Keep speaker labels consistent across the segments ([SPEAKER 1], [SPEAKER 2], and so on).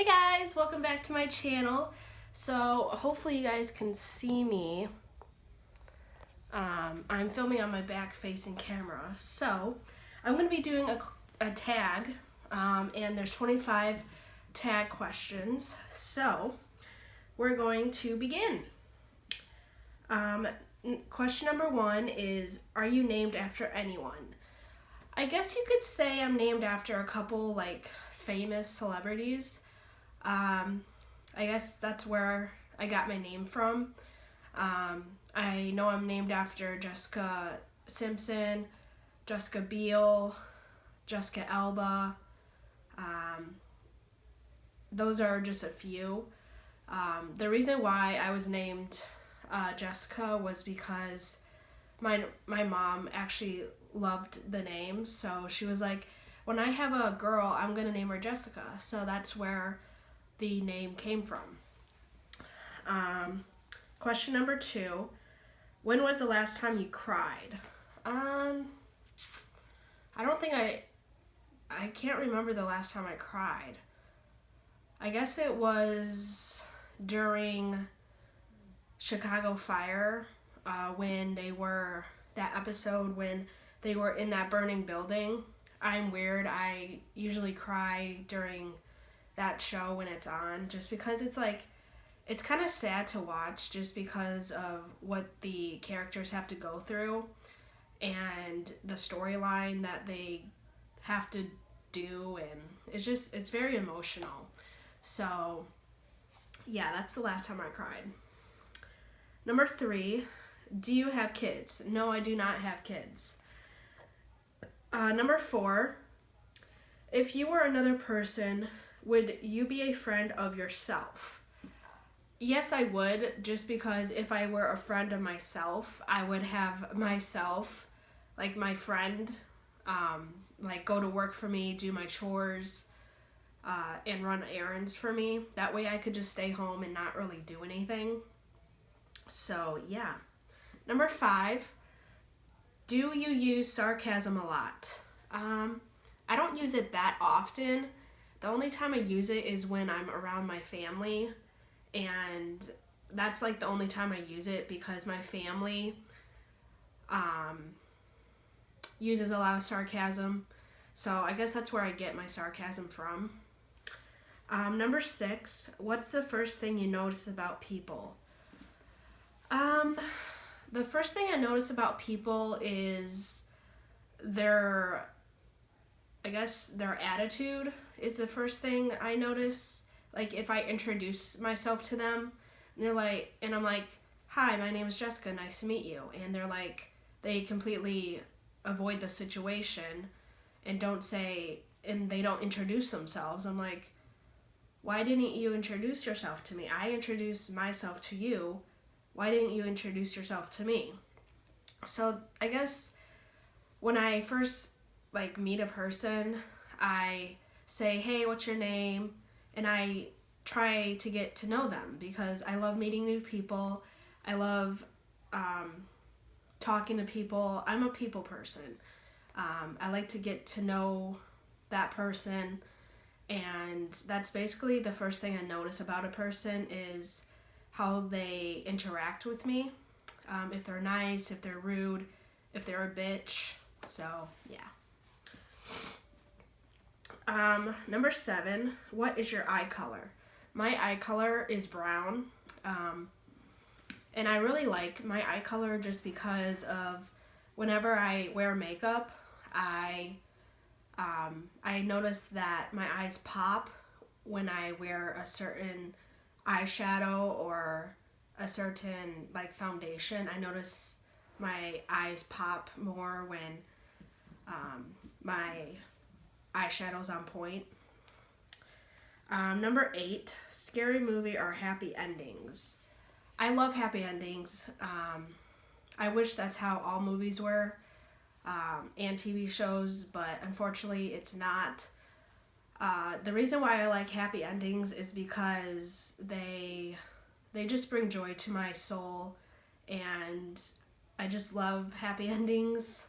[SPEAKER 1] Hey guys, welcome back to my channel. So hopefully you guys can see me. I'm filming on my back facing camera. So I'm going to be doing a tag and there's 25 tag questions. So we're going to begin. Question number 1 is, are you named after anyone? I guess you could say I'm named after a couple famous celebrities. I guess that's where I got my name from. I know I'm named after Jessica Simpson, Jessica Biel, Jessica Alba. Those are just a few. The reason why I was named Jessica was because my mom actually loved the name, so she was like, when I have a girl, I'm gonna name her Jessica. So that's where the name came from. Question number 2, when was the last time you cried? I don't think I can't remember the last time I cried. I guess it was during Chicago Fire, when that episode when they were in that burning building. I'm weird. I usually cry during that show when it's on, just because it's kind of sad to watch, just because of what the characters have to go through and the storyline that they have to do, and it's very emotional. So yeah, that's the last time I cried. Number 3, do you have kids? No, I do not have kids. Number 4, if you were another person, would you be a friend of yourself? Yes, I would, just because if I were a friend of myself, I would have myself, like my friend, go to work for me, do my chores, and run errands for me. That way I could just stay home and not really do anything. So, yeah. Number 5, do you use sarcasm a lot? I don't use it that often. The only time I use it is when I'm around my family, and that's the only time I use it, because my family uses a lot of sarcasm. So I guess that's where I get my sarcasm from. Number 6, what's the first thing you notice about people? The first thing I notice about people is their attitude is the first thing I notice. Like, if I introduce myself to them, and I'm like, hi, my name is Jessica, nice to meet you. And they completely avoid the situation and they don't introduce themselves. I'm like, why didn't you introduce yourself to me? I introduced myself to you. Why didn't you introduce yourself to me? So I guess when I first meet a person, I say, hey, what's your name? And I try to get to know them, because I love meeting new people. I love talking to people. I'm a people person. I like to get to know that person, and that's basically the first thing I notice about a person is how they interact with me. If they're nice, if they're rude, if they're a bitch. So, yeah. Number 7, what is your eye color? My eye color is brown. And I really like my eye color just because of whenever I wear makeup, I notice that my eyes pop when I wear a certain eyeshadow or a certain foundation. I notice my eyes pop more when my eyeshadow's on point. Number 8, scary movie or happy endings? I love happy endings. I wish that's how all movies were, and TV shows, but unfortunately it's not. The reason why I like happy endings is because they just bring joy to my soul, and I just love happy endings.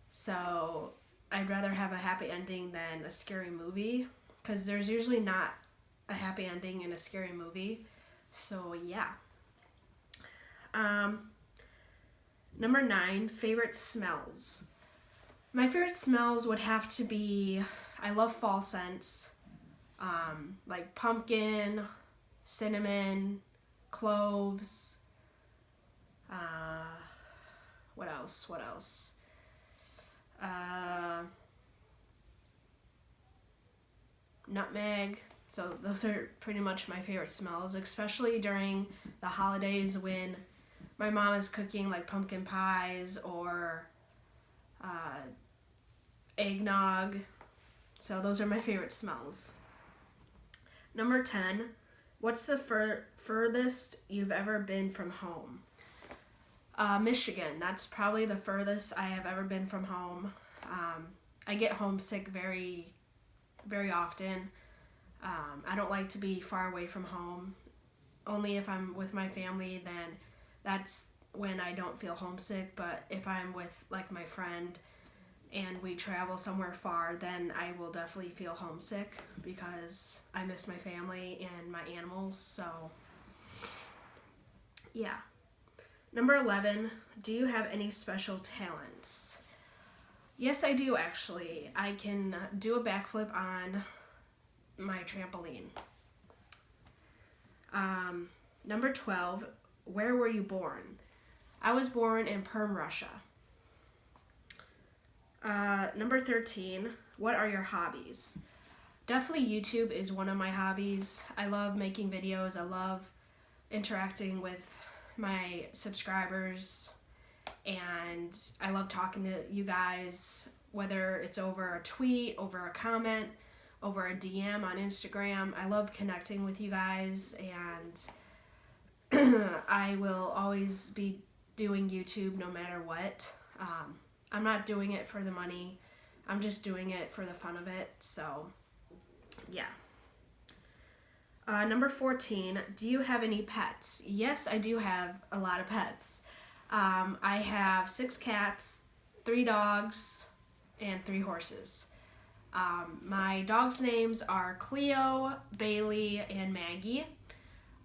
[SPEAKER 1] So I'd rather have a happy ending than a scary movie, because there's usually not a happy ending in a scary movie. So yeah. Number 9, favorite smells. My favorite smells would have to be, I love fall scents, like pumpkin, cinnamon, cloves. What else? Nutmeg. So those are pretty much my favorite smells, especially during the holidays when my mom is cooking like pumpkin pies or eggnog. So those are my favorite smells. Number 10, what's the furthest you've ever been from home? Michigan. That's probably the furthest I have ever been from home. I get homesick very, very often. I don't like to be far away from home. Only if I'm with my family, then that's when I don't feel homesick. But if I'm with like my friend and we travel somewhere far, then I will definitely feel homesick because I miss my family and my animals. So yeah. Number 11, do you have any special talents? Yes, I do actually. I can do a backflip on my trampoline. Number 12, where were you born? I was born in Perm, Russia. Number 13, what are your hobbies? Definitely YouTube is one of my hobbies. I love making videos. I love interacting with my subscribers, and I love talking to you guys, whether it's over a tweet, over a comment, over a DM on Instagram. I love connecting with you guys, and I will always be doing YouTube no matter what. I'm not doing it for the money. I'm just doing it for the fun of it. So, yeah. Number 14, do you have any pets? Yes, I do have a lot of pets. I have 6 cats, 3 dogs, and 3 horses. My dogs' names are Cleo, Bailey, and Maggie.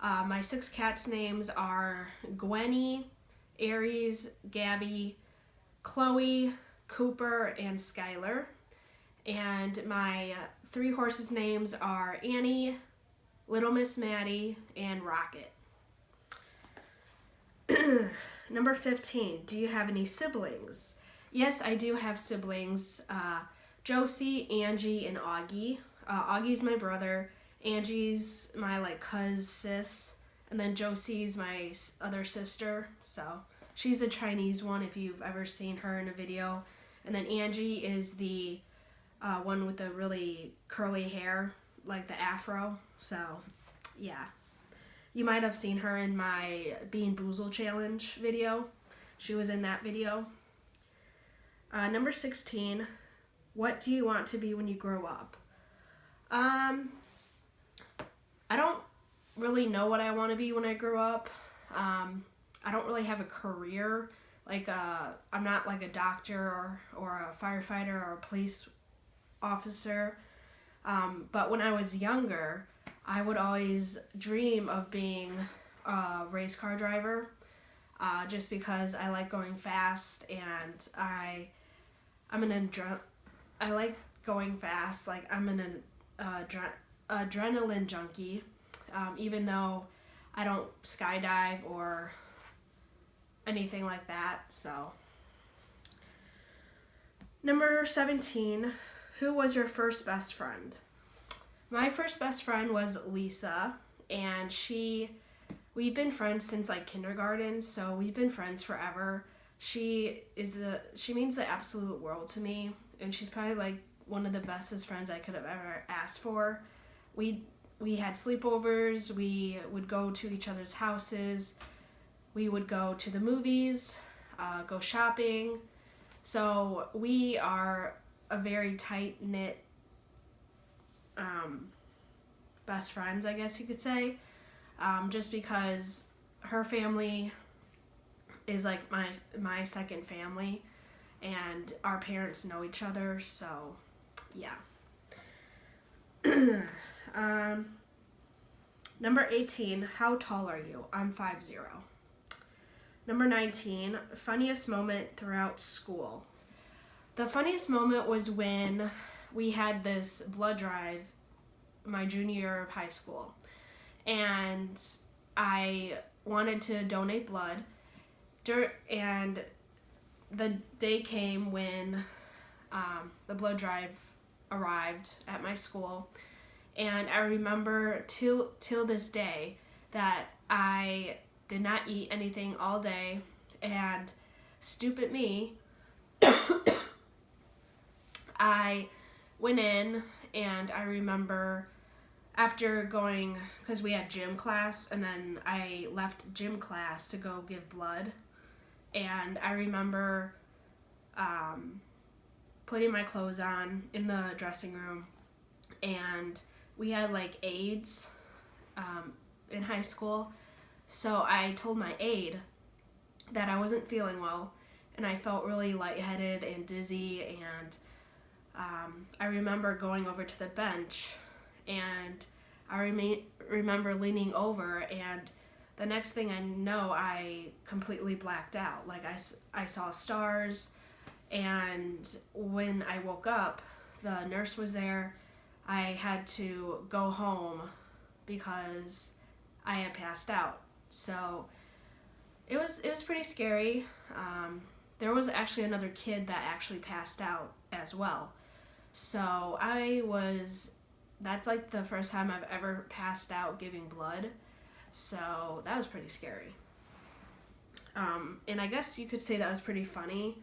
[SPEAKER 1] My 6 cats' names are Gwenny, Aries, Gabby, Chloe, Cooper, and Skylar. And my 3 horses' names are Annie, Little Miss Maddie, and Rocket. Number 15, do you have any siblings? Yes, I do have siblings. Josie, Angie, and Augie. Augie's my brother. Angie's my sis. And then Josie's my other sister. So she's a Chinese one if you've ever seen her in a video. And then Angie is the one with the really curly hair, like the afro. So, yeah. You might have seen her in my Bean Boozled challenge video. She was in that video. Number 16, what do you want to be when you grow up? I don't really know what I want to be when I grow up. I don't really have a career. I'm not like a doctor or a firefighter or a police officer. But when I was younger, I would always dream of being a race car driver, just because I like going fast and I like going fast. Like I'm an adrenaline junkie, even though I don't skydive or anything like that. So, number 17, who was your first best friend? My first best friend was Lisa, and we've been friends since kindergarten, so we've been friends forever. She means the absolute world to me, and she's probably one of the bestest friends I could have ever asked for. We had sleepovers, we would go to each other's houses, we would go to the movies, go shopping. So we are a very tight-knit best friends, I guess you could say, just because her family is my second family, and our parents know each other, so yeah. Number 18, how tall are you? I'm 5'0". Number 19, funniest moment throughout school. The funniest moment was when we had this blood drive my junior year of high school. And I wanted to donate blood. And the day came when the blood drive arrived at my school. And I remember till this day that I did not eat anything all day, and stupid me, I went in, and I remember after going, because we had gym class, and then I left gym class to go give blood, and I remember putting my clothes on in the dressing room, and we had like aides in high school, so I told my aide that I wasn't feeling well, and I felt really lightheaded and dizzy, and I remember going over to the bench, and I remember leaning over, and the next thing I know, I completely blacked out. Like I saw stars, and when I woke up, the nurse was there. I had to go home because I had passed out. So it was pretty scary. There was actually another kid that actually passed out as well. So that's like the first time I've ever passed out giving blood. So that was pretty scary. And I guess you could say that was pretty funny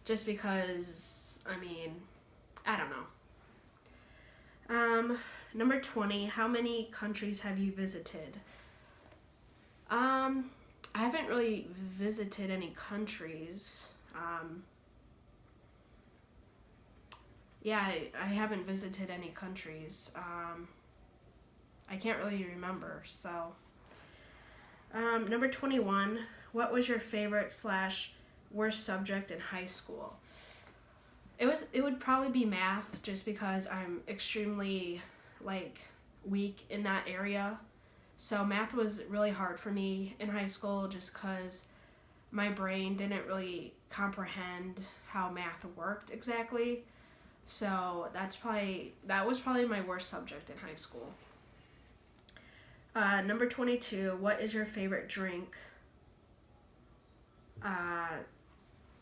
[SPEAKER 1] just because, I mean, I don't know. Number 20, how many countries have you visited? I haven't really visited any countries. I haven't visited any countries. I can't really remember, so. Number 21, what was your favorite / worst subject in high school? It would probably be math, just because I'm extremely weak in that area. So math was really hard for me in high school just because my brain didn't really comprehend how math worked exactly. So that was probably my worst subject in high school. Number 22, what is your favorite drink?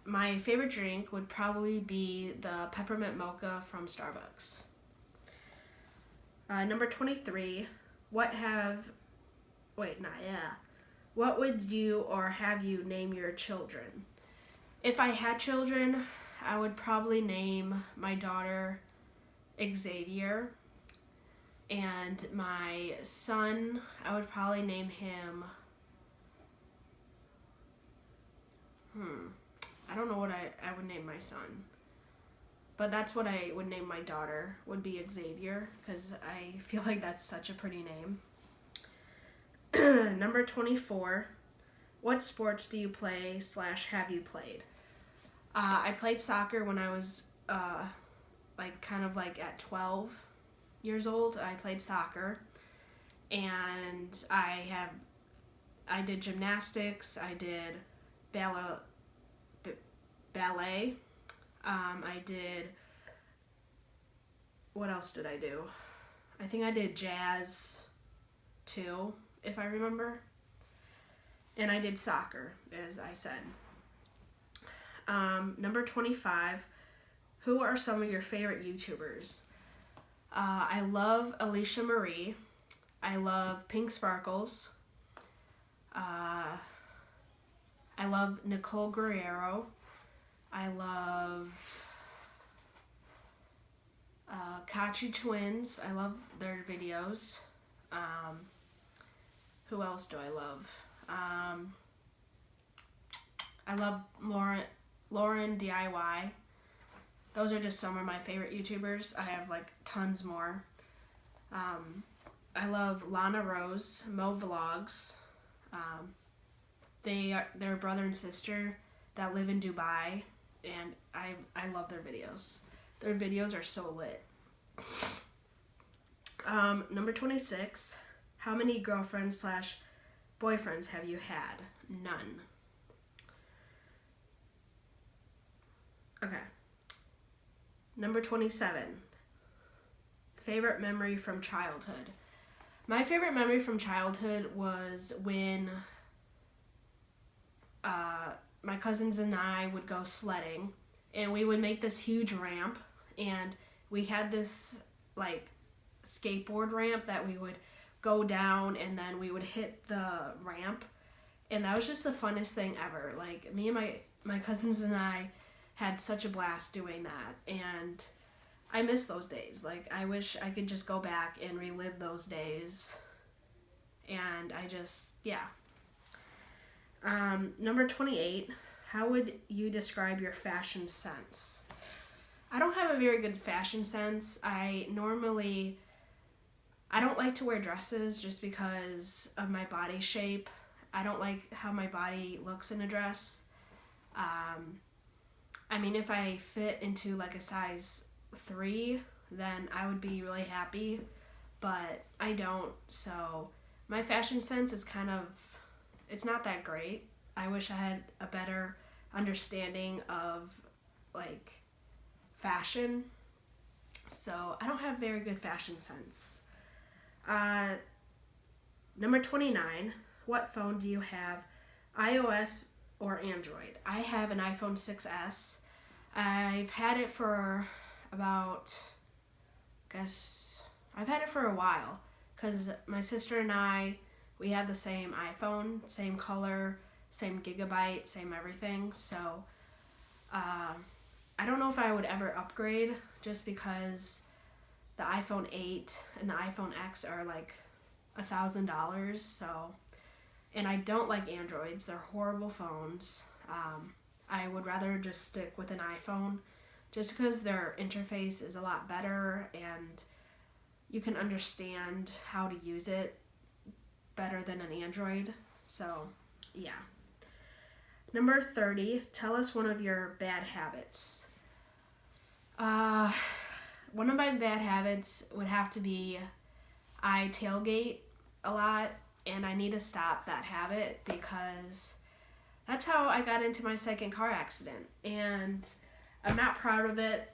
[SPEAKER 1] My favorite drink would probably be the peppermint mocha from Starbucks. Number 23, what would you or have you name your children? If I had children, I would probably name my daughter Xavier, and my son, I would probably name him, I don't know what I would name my son, but that's what I would name my daughter, would be Xavier, because I feel like that's such a pretty name. Number 24, what sports do you play / have you played? I played soccer when I was at 12 years old. I played soccer, and I did gymnastics, I did ballet. I did, what else did I do? I think I did jazz too, if I remember. And I did soccer, as I said. Number 25, who are some of your favorite YouTubers? I love Alicia Marie. I love Pink Sparkles. I love Nicole Guerrero. I love Kachi Twins. I love their videos. Who else do I love? I love Lauren DIY. Those are just some of my favorite YouTubers. I have tons more. I love Lana Rose, Mo Vlogs. They're brother and sister that live in Dubai, and I love their videos. Their videos are so lit. Number 26, How many girlfriends slash boyfriends have you had? None. Okay. Number 27. Favorite memory from childhood. My favorite memory from childhood was when my cousins and I would go sledding, and we would make this huge ramp, and we had this like skateboard ramp that we would go down, and then we would hit the ramp, and that was just the funnest thing ever. Like, me and my cousins and I had such a blast doing that, and I miss those days. Like, I wish I could just go back and relive those days. And I just, yeah. Number 28, how would you describe your fashion sense? I don't have a very good fashion sense. I don't like to wear dresses just because of my body shape. I don't like how my body looks in a dress. I mean, if I fit into like a size 3, then I would be really happy, but I don't. So my fashion sense is it's not that great. I wish I had a better understanding of like fashion. So I don't have very good fashion sense. Number 29, what phone do you have? iOS or Android? I have an iPhone 6S. I've had it for I've had it for a while, because my sister and I, we have the same iPhone, same color, same gigabyte, same everything. So I don't know if I would ever upgrade, just because the iPhone 8 and the iPhone X are like $1,000. So, and I don't like Androids. They're horrible phones. I would rather just stick with an iPhone, just because their interface is a lot better and you can understand how to use it better than an Android. So, yeah. Number 30, tell us one of your bad habits. One of my bad habits would have to be I tailgate a lot, and I need to stop that habit, because that's how I got into my second car accident, and I'm not proud of it.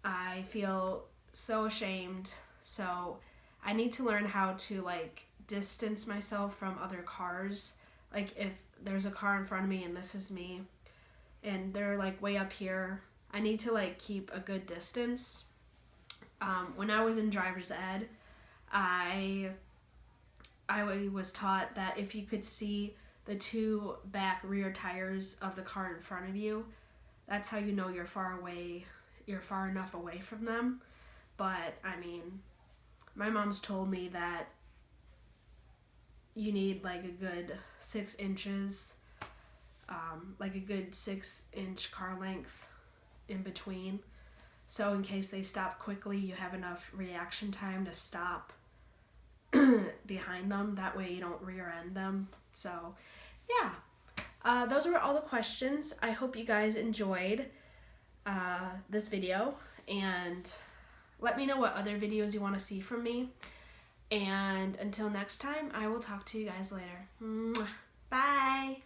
[SPEAKER 1] I feel so ashamed. So I need to learn how to like distance myself from other cars. Like, if there's a car in front of me and this is me and they're like way up here, I need to like keep a good distance. When I was in driver's ed, I was taught that if you could see the 2 back rear tires of the car in front of you, that's how you know you're far enough away from them. But I mean, my mom's told me that you need like a good 6 inches, like a good 6-inch car length in between. So in case they stop quickly, you have enough reaction time to stop behind them. That way you don't rear end them. So yeah, those were all the questions. I hope you guys enjoyed this video, and let me know what other videos you want to see from me. And until next time, I will talk to you guys later. Bye!